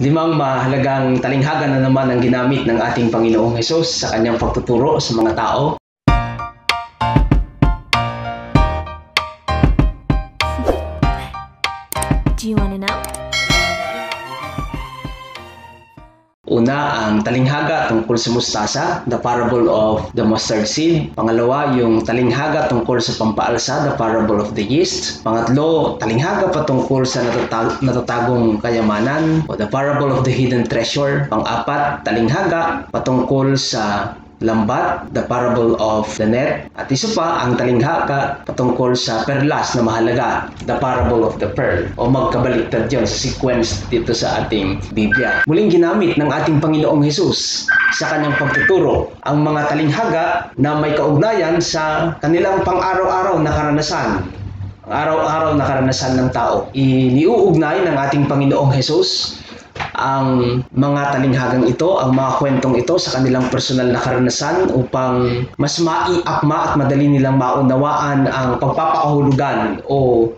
Limang mahalagang talinghaga na naman ang ginamit ng ating Panginoong Hesus sa kanyang pagtuturo sa mga tao. Do you wanna know? Una, ang talinghaga tungkol sa mustasa, the parable of the mustard seed. Pangalawa, yung talinghaga tungkol sa pampaalsa, the parable of the yeast. Pangatlo, talinghaga patungkol sa natatagong kayamanan, o the parable of the hidden treasure. Pang-apat, talinghaga patungkol sa lambat, the parable of the net. At isa pa, ang talinghaga patungkol sa perlas na mahalaga, the parable of the pearl. O magkabaliktad yun sa sequence dito sa ating Biblia. Muling ginamit ng ating Panginoong Hesus sa kanyang pagtuturo ang mga talinghaga na may kaugnayan sa kanilang pang-araw-araw na karanasan. Ang araw-araw na karanasan ng tao. Iniuugnay ng ating Panginoong Hesus ang mga talinghagang ito, ang mga kwentong ito sa kanilang personal na karanasan upang mas maiakma at madali nilang maunawaan ang pagpapakahulugan o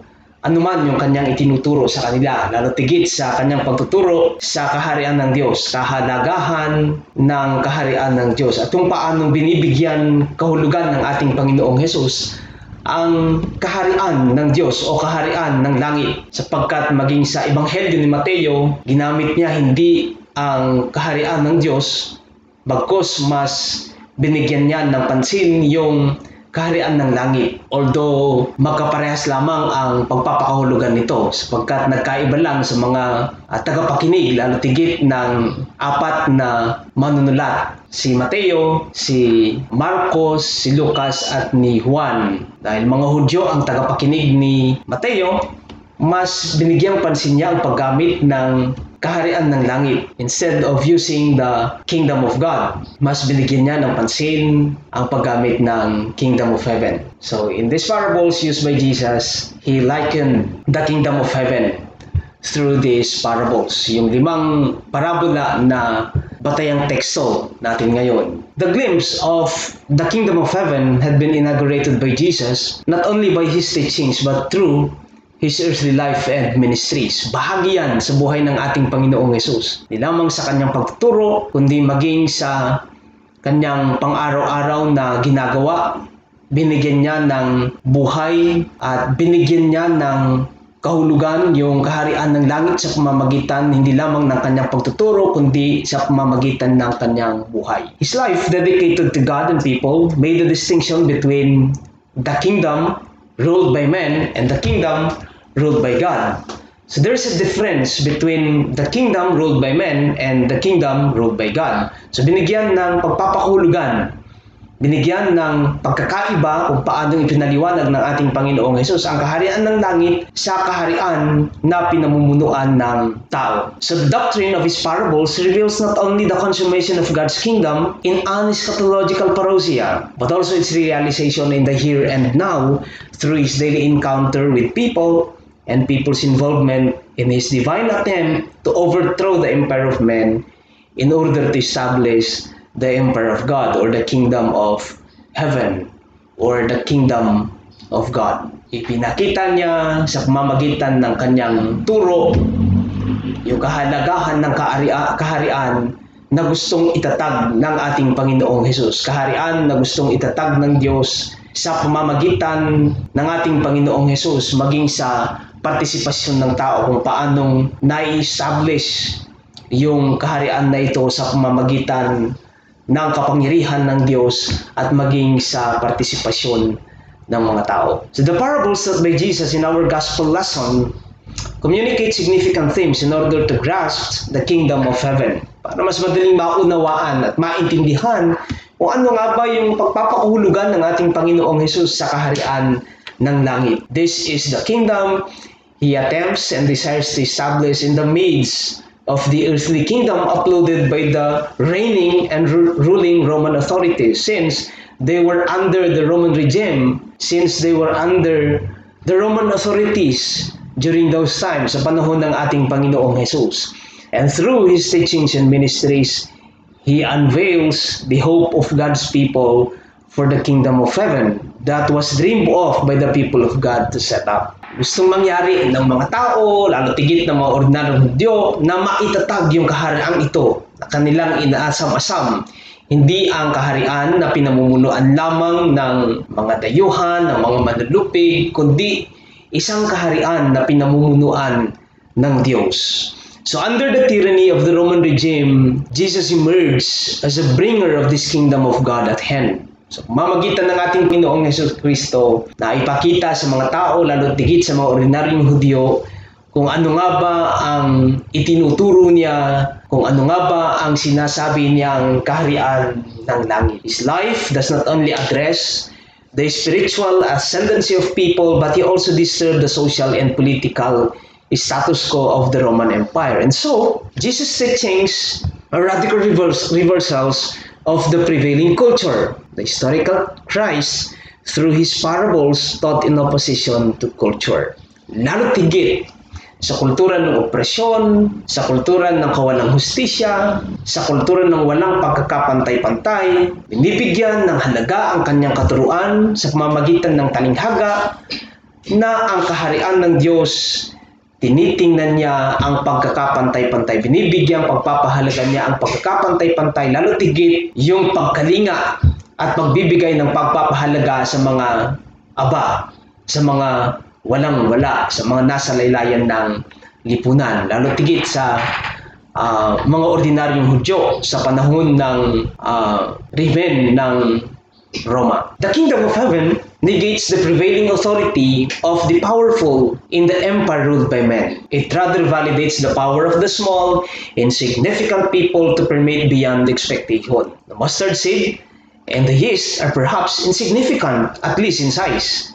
anuman yung kanyang itinuturo sa kanila, lalo tigit sa kanyang pagtuturo sa kaharian ng Diyos, kahalagahan ng kaharian ng Diyos, at kung paanong binibigyan kahulugan ng ating Panginoong Hesus ang kaharian ng Diyos o kaharian ng langit, sapagkat maging sa Ebanghelyo ni Mateo, ginamit niya hindi ang kaharian ng Diyos, bagkus mas binigyan niya ng pansin yung kaharian ng langit. Although magkaparehas lamang ang pagpapakahulugan nito, sapagkat nagkaiba lang sa mga tagapakinig, lalo tigit ng apat na manunulat, si Mateo, si Marcos, si Lucas at ni Juan. Dahil mga Hudyo ang tagapakinig ni Mateo, mas binigyang pansin niya ang paggamit ng kaharian ng langit. Instead of using the kingdom of God, mas binigyan niya ng pansin ang paggamit ng kingdom of heaven. So in these parables used by Jesus, He likened the kingdom of heaven through these parables. Yung limang parabola na batayang teksto natin ngayon. The glimpse of the kingdom of heaven had been inaugurated by Jesus, not only by His teachings but through His earthly life and ministries. Bahagi yan sa buhay ng ating Panginoong Hesus. Di lamang sa kanyang pagtuturo, kundi maging sa kanyang pang-araw-araw na ginagawa. Binigyan niya ng buhay at binigyan niya ng kahulugan yung kaharian ng langit sa pamamagitan hindi lamang ng kanyang pagtuturo, kundi sa pamamagitan ng kanyang buhay. His life dedicated to God and people made a distinction between the kingdom ruled by men and the kingdom ruled by God. So there's a difference between the kingdom ruled by men and the kingdom ruled by God. So binigyan ng pagpapahulugan, binigyan ng pagkakaiba kung paano ipinaliwanag ng ating Panginoong Hesus ang kaharian ng langit sa kaharian na pinamumunuan ng tao. So the doctrine of His parables reveals not only the consummation of God's kingdom in uneschatological parousia, but also its realization in the here and now through His daily encounter with people and people's involvement in His divine attempt to overthrow the empire of men in order to establish the empire of God or the kingdom of heaven or the kingdom of God. Ipinakita niya sa pamamagitan ng kanyang turo yung kahalagahan ng kaharian na gustong itatag ng ating Panginoong Hesus. Kaharian na gustong itatag ng Diyos sa pamamagitan ng ating Panginoong Hesus, maging sa partisipasyon ng tao kung paanong na-establish yung kaharian na ito sa pamamagitan ng kapangyarihan ng Diyos at maging sa partisipasyon ng mga tao. So the parables taught by Jesus in our gospel lesson communicate significant themes in order to grasp the kingdom of heaven. Para mas madaling maunawaan at maintindihan kung ano nga ba yung pagpapakahulugan ng ating Panginoong Hesus sa kaharian ng langit. This is the kingdom He attempts and desires to establish in the midst of the earthly kingdom uploaded by the reigning and ruling Roman authorities, since they were under the Roman regime, since they were under the Roman authorities during those times, sa panahon ng ating Panginoong Hesus. And through His teachings and ministries, He unveils the hope of God's people for the kingdom of heaven, that was dreamed of by the people of God to set up. Gustong mangyari ng mga tao, lalo tigit ng mga ordinaryong Hudyo, na maitatag yung kaharian ito na kanilang inaasam-asam. Hindi ang kaharian na pinamumunuan lamang ng mga dayuhan, ng mga manlulupig, kundi isang kaharian na pinamumunuan ng Diyos. So under the tyranny of the Roman regime, Jesus emerged as a bringer of this kingdom of God at hand. So mamagitan ng ating Pinoong Hesus Kristo na ipakita sa mga tao, lalo tigit sa mga ordinaryong Hudyo, kung ano nga ba ang itinuturo niya, kung ano nga ba ang sinasabi niyang kaharian ng langit. His life does not only address the spiritual ascendancy of people, but he also disturbed the social and political status quo of the Roman Empire. And so, Jesus' teachings are radical reversals of the prevailing culture. The historical Christ, through his parables, taught in opposition to culture. Lalo tigit sa kultura ng opresyon, sa kultura ng kawalang hustisya, sa kultura ng walang pagkakapantay-pantay, binibigyan ng halaga ang kanyang katuruan sa pamamagitan ng talinghaga na ang kaharian ng Diyos, tinitingnan niya ang pagkakapantay-pantay, binibigyan pagpapahalaga niya ang pagkakapantay-pantay, lalo tigit yung pagkalinga at pagbibigay ng pagpapahalaga sa mga aba, sa mga walang-wala, sa mga nasa laylayan ng lipunan, lalo tigit sa mga ordinaryong Hudyo sa panahon ng reign ng Roma. The kingdom of heaven negates the prevailing authority of the powerful in the empire ruled by men. It rather validates the power of the small, insignificant people to permeate beyond expectation. The mustard seed and the yeast are perhaps insignificant, at least in size.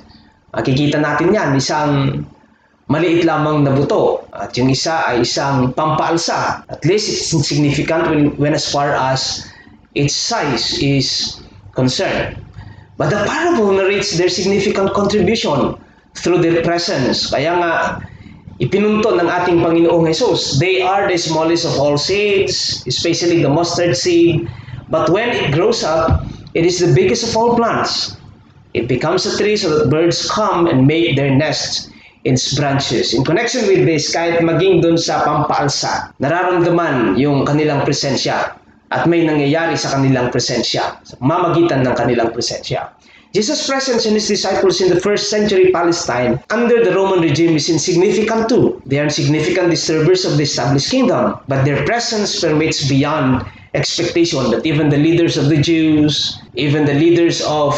Makikita natin yan, isang maliit lamang na buto, at yung isa ay isang pampaalsa. At least it's insignificant when as far as its size is concerned. But the parable narrates their significant contribution through their presence. Kaya nga, ipinunto ng ating Panginoong Jesus, they are the smallest of all seeds, especially the mustard seed. But when it grows up, it is the biggest of all plants. It becomes a tree so that birds come and make their nests in its branches. In connection with this, kahit maging dun sa pampaalsa, nararamdaman yung kanilang presensya at may nangyayari sa kanilang presensya, sa mamagitan ng kanilang presensya. Jesus' presence and his disciples in the first century Palestine under the Roman regime is insignificant too. They are significant disturbers of the established kingdom, but their presence permeates beyond expectation, that even the leaders of the Jews, even the leaders of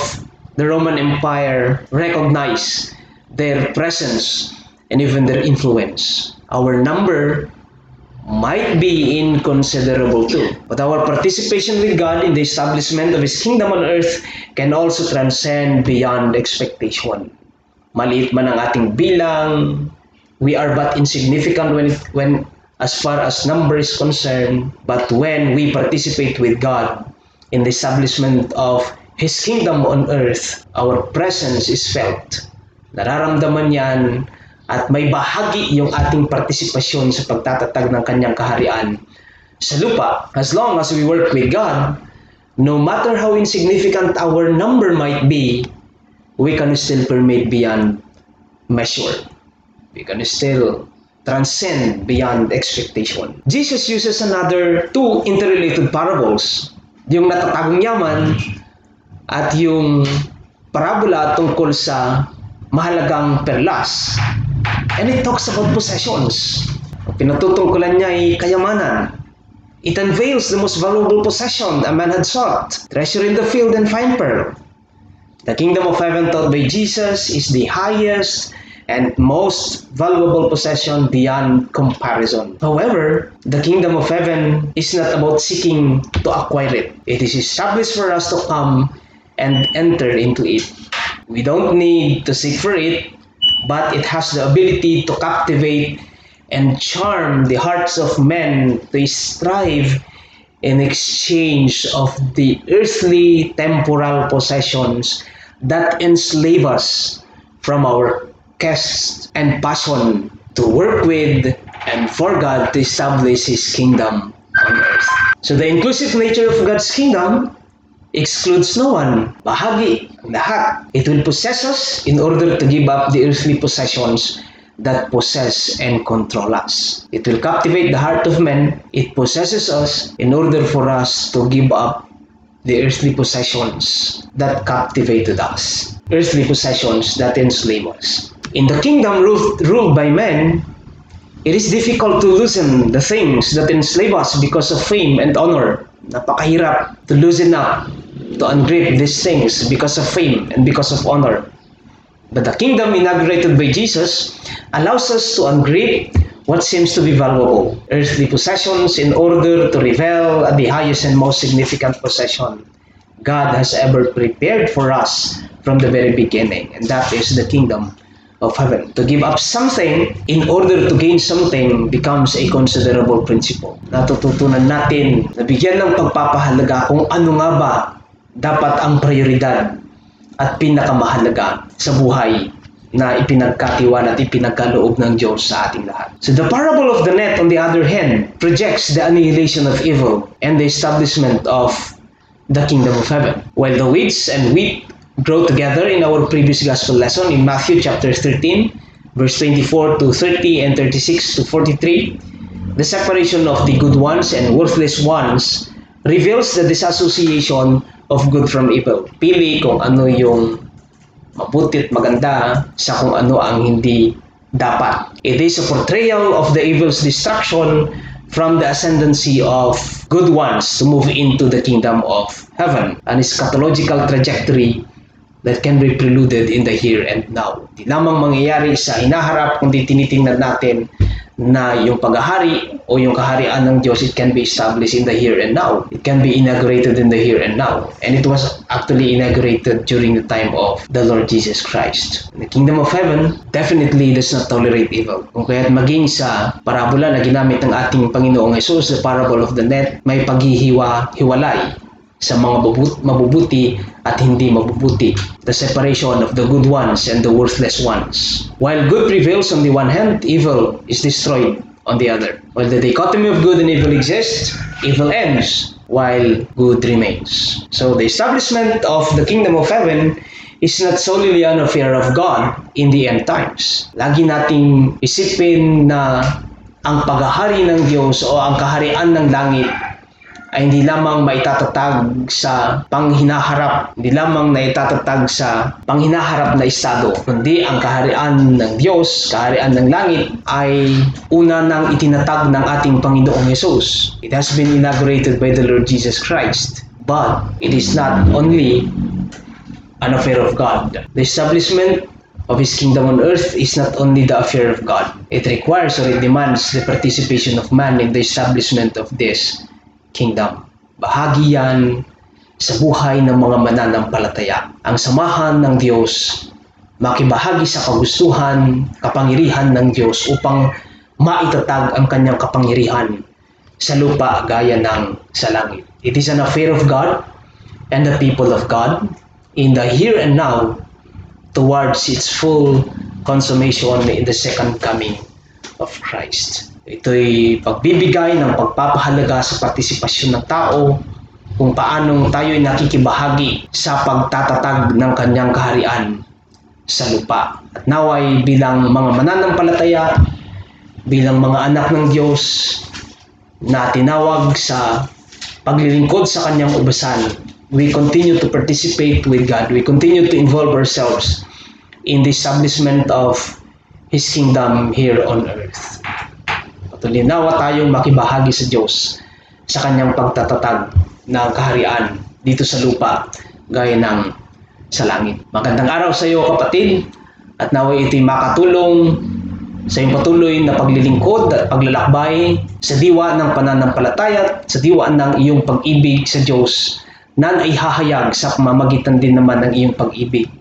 the Roman Empire recognize their presence and even their influence. Our number might be inconsiderable too, but our participation with God in the establishment of His kingdom on earth can also transcend beyond expectation. Maliit man ang ating bilang, we are but insignificant when as far as number is concerned, but when we participate with God in the establishment of His kingdom on earth, our presence is felt. Nararamdaman yan at may bahagi yung ating partisipasyon sa pagtatatag ng kanyang kaharian sa lupa. As long as we work with God, no matter how insignificant our number might be, we can still permeate beyond measure. We can still transcend beyond expectation. Jesus uses another two interrelated parables, yung natatagong yaman at yung parabola tungkol sa mahalagang perlas. And it talks about possessions. Pinatutungkulan niya ay kayamanan. It unveils the most valuable possession a man had sought, treasure in the field and fine pearl. The kingdom of heaven taught by Jesus is the highest and most valuable possession beyond comparison. However, the kingdom of heaven is not about seeking to acquire it. It is established for us to come and enter into it. We don't need to seek for it, but it has the ability to captivate and charm the hearts of men to strive in exchange of the earthly temporal possessions that enslave us from our quest and passion to work with and for God to establish His kingdom on earth. So the inclusive nature of God's kingdom excludes no one. Bahagi ang lahat. It will possess us in order to give up the earthly possessions that possess and control us. It will captivate the heart of men. It possesses us in order for us to give up the earthly possessions that captivated us. Earthly possessions that enslave us. In the kingdom ruled by men, it is difficult to loosen the things that enslave us because of fame and honor. Napakahirap to loosen up, to ungrip these things because of fame and because of honor. But the kingdom inaugurated by Jesus allows us to ungrip what seems to be valuable, earthly possessions, in order to revel at the highest and most significant possession God has ever prepared for us from the very beginning, and that is the kingdom of heaven. To give up something in order to gain something becomes a considerable principle. Natututunan natin na bigyan ng pagpapahalaga kung ano nga ba dapat ang prioridad at pinakamahalaga sa buhay na ipinagkatiwan at ipinagkaloob ng Diyos sa ating lahat. So the parable of the net, on the other hand, projects the annihilation of evil and the establishment of the kingdom of heaven. While the weeds and wheat grow together in our previous gospel lesson in Matthew chapter 13, verse 24 to 30 and 36 to 43, the separation of the good ones and worthless ones reveals the disassociation of good from evil. Pili kung ano yung mabuti at maganda sa kung ano ang hindi dapat. It is a portrayal of the evil's destruction from the ascendancy of good ones to move into the kingdom of heaven, an eschatological trajectory that can be preluded in the here and now. Di lamang mangyayari sa hinaharap, kundi tinitingnan natin na yung paghahari o yung kaharian ng Diyos, it can be established in the here and now. It can be inaugurated in the here and now. And it was actually inaugurated during the time of the Lord Jesus Christ. The kingdom of heaven definitely does not tolerate evil. Kung kaya't maging sa parabola na ginamit ng ating Panginoong Jesus, the parable of the net, may paghihiwa-hiwalay sa mga mabubuti at hindi mabubuti. The separation of the good ones and the worthless ones. While good prevails on the one hand, evil is destroyed on the other. While the dichotomy of good and evil exists, evil ends while good remains. So the establishment of the kingdom of heaven is not solely an affair of God in the end times. Lagi nating isipin na ang paghahari ng Diyos o ang kaharian ng langit ay hindi lamang maitatatag sa panghinaharap, hindi lamang na itatatag sa panghinaharap na estado, kundi ang kaharian ng Diyos, kaharian ng langit ay una nang itinatag ng ating Panginoong Jesus. It has been inaugurated by the Lord Jesus Christ, but it is not only an affair of God. The establishment of His kingdom on earth is not only the affair of God. It requires or it demands the participation of man in the establishment of this kingdom. Bahagi yan sa buhay ng mga mananampalataya. Ang samahan ng Diyos, makibahagi sa kagustuhan, kapangyarihan ng Diyos upang maitatag ang kanyang kapangyarihan sa lupa gaya ng sa langit. It is an affair of God and the people of God in the here and now towards its full consummation in the second coming of Christ. Ito'y pagbibigay ng pagpapahalaga sa partisipasyon ng tao kung paanong tayo'y nakikibahagi sa pagtatatag ng kanyang kaharian sa lupa. At naway bilang mga mananampalataya, bilang mga anak ng Diyos na tinawag sa paglilingkod sa kanyang ubasan, we continue to participate with God. We continue to involve ourselves in the establishment of His kingdom here on earth. Tulinawa tayong makibahagi sa Diyos sa kanyang pagtatatag ng kaharian dito sa lupa gaya ng sa langit. Magandang araw sa iyo kapatid, at naway ito'y makatulong sa iyong patuloy na paglilingkod at paglalakbay sa diwa ng pananampalataya at sa diwa ng iyong pag-ibig sa Diyos na naihahayag sa pamamagitan din naman ng iyong pag-ibig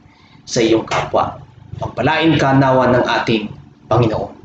sa iyong kapwa. Pagpalain ka nawa ng ating Panginoon.